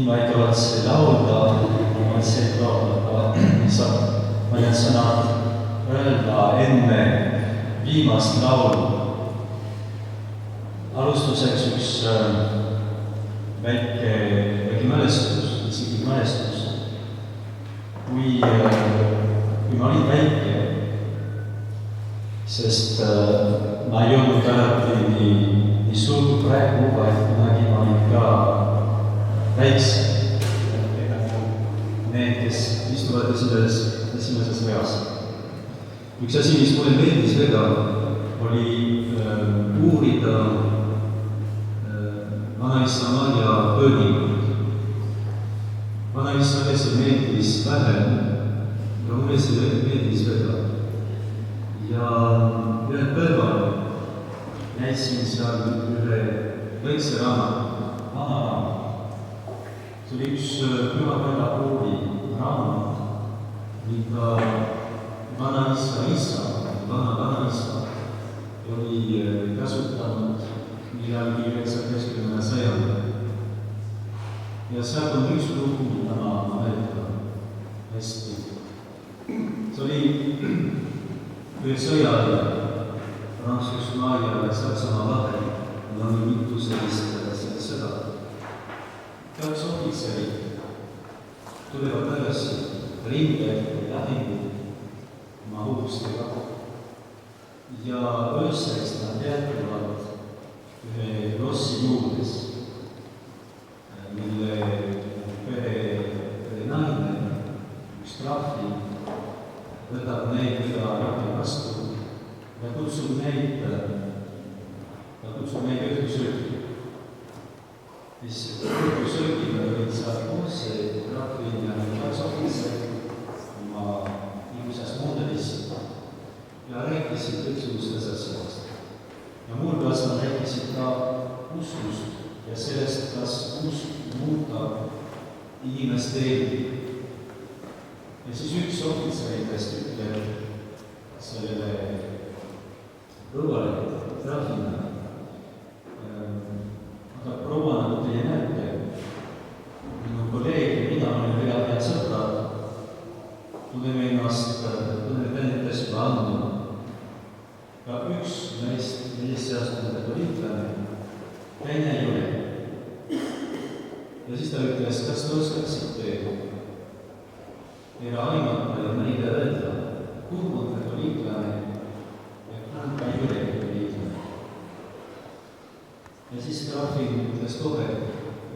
ma ei kavatse laulda, ma mõtlesin, et laulda, lihtsalt ma need sõnad öelda enne viimast laulu. Alustuseks üks väike mälestus, isegi mälestus. Kui ma olin väike, sest ma ei olnud alati nii suur kui praegu, vaid kunagi ma olin ka väikse. Need, kes istuvad esimeses reas. Üks asi, mis mulle meeldis väga, oli uurida vanaisa Maria pöördingut. Vanaisa see meeldis vähem, aga mulle see meeldis väga. Ja ühel päeval näisin seal ühe väikse raamat, vana raamat. See oli üks pühapäeva kooli raamat, mida vanaisa oli kasutanud millalgi 19. sajandil. Ja sealt on üks lugu, mida ma mäletan hästi. See oli ühe sõja ajal Prantsusmaa ja Saksamaa vahel. Meil oli mitu sellist sõda. Kaks ohvitserid tulevad tagasi rindel ja lahingud oma hobustega. Ja ööseks nad jätkuvad ühe lossi juures, mille pere naine, üks trahvi, võtab neid üle rabi vastu ja kutsub neid õhtusöögi. Mis õhtusöögiga olid seal koos trahvi ja kaks ohvitserid oma ilusast muudelist ja rääkisid kõiksumustes asjadest. Ja muuhulgas nad rääkisid ka uskust ja sellest, kas usk muudab inimeste elu. Ja siis üks ohvitseritest ütleb sellele õuale trahvina. Aga proua, nagu teie näete, minu kolleeg ja mina olen väga head sõbrad, tunneme endast juba andnud. Ka üks neist seast on katoliiklane, teine ei ole. Ja siis ta ütles, kas te oskaksite meile aimata ja meile öelda, kuhu on katoliiklane ja kuhu ka ei ole katoliiklane. Ja siis Grafin ütles kohe,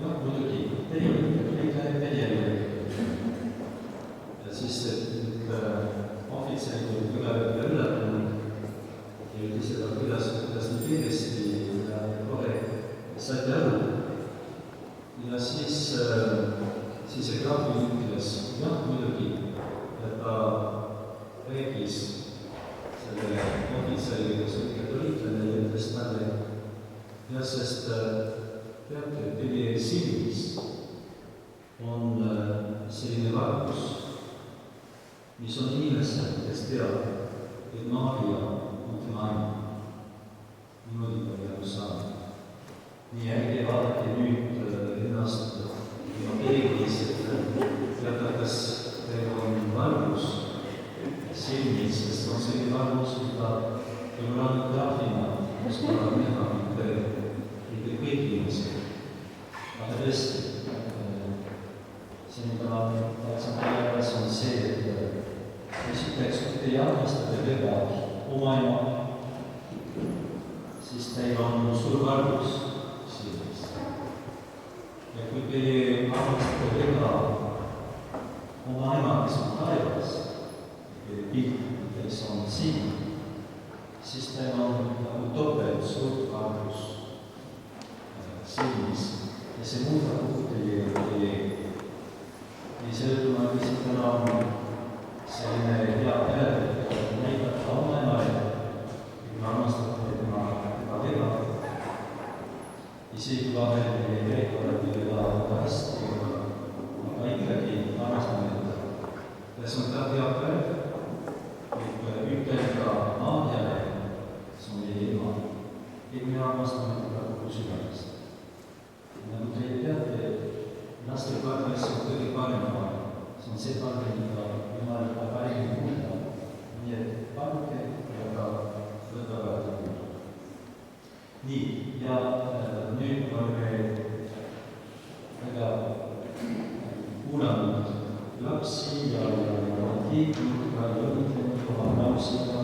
jah, muidugi, teie olete katoliiklane, teie ei ole katoliiklane. Ja siis ohvitserid olid väga üllatunud. Ja ütles seda, kuidas nii kiiresti ja kohe saite aru. Ja siis see Grafin ütles, jah, muidugi, ja ta rääkis sellele ohvitserile, kes oli katoliiklane ja ütles talle, jah, sest teate, teie silmis on selline vargus, mis on inimesed, kes teavad, et Maria on tema aina. Niimoodi ta peab saama. Nii ärge vaadake nüüd ennast ja peeglis, et teada, kas teil on vargus silmis, sest on selline vargus, mida tuleb ainult trahvina, mis tuleb näha mitte kõik inimesed. Aga tõesti, see, mida ma tahtsin teada, on see, et esiteks, kui te armastate väga oma ema, siis teil on suur vargus silmis. Ja kui teie armastate väga oma ema, kes on taevas, kes on siin, siis teil on nagu topelt suurt vargus silmis ja see muudab kogu teie elu. Nii selle ma küsin täna selline hea peredel, et näidata oma emale, kui me armastate tema väga. Isegi vahel ei räägi väga hästi, aga ikkagi armastame teda. Ja see on ka hea päev, et ütelda Maarjale, kes on meie ema, et me armastame teda kogu südamest. Nagu te teate, laste parema, see on see palve, mida Jumal paremini kuulda. Nii et palge ja ka võtavad kuulda. Nii, ja nüüd me oleme väga kuulanud lapsi ja kiitnud ka õnnitlenud oma aplausiga.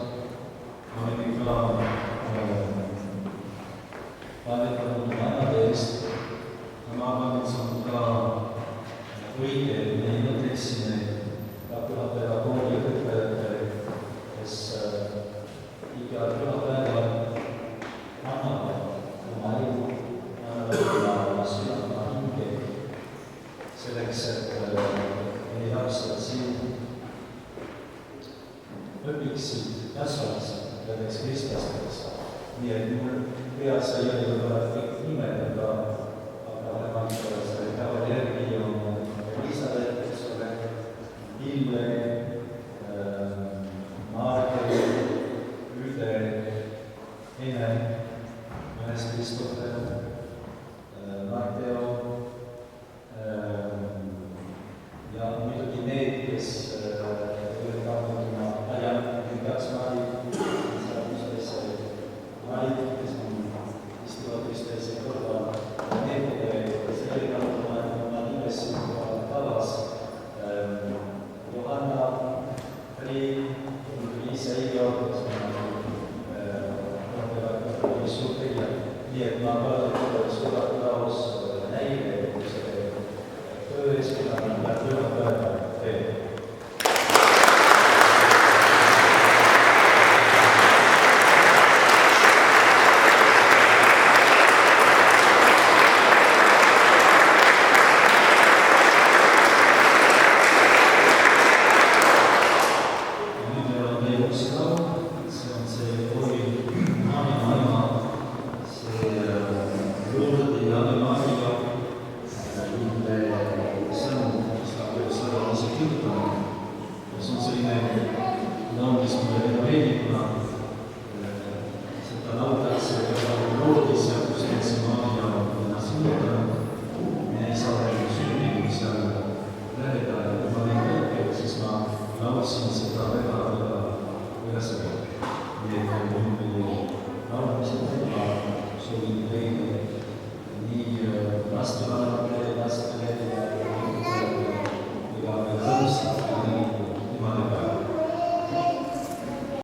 Oleme ka palvetanud ajade eest. Ma arvan, et see on ka õige, et me mõtleksime ka pühapäeva kooli õpetajatele, kes iga pühapäeval annavad oma elu, annavad oma südame, oma hinge selleks, et meie lapsed siin õpiksid, kasvaksid nendeks kristlasteks. Nii et mul peas ei ole võib-olla kõik nimed, aga vähemalt selle päeva järgi on Elisabeth, eks ole, Ille, Marge, Üde, Ene, Johannes Kristofer, Matteo ja muidugi need, kes olid kahtletuna Katsmari, Marit, kes on istuvad üksteise kõrval, need, kes erinevad oma nimesi tavas, Johanna, Priin, Liisa Igor, kes on suur tegija. Nii et ma palun suurat laos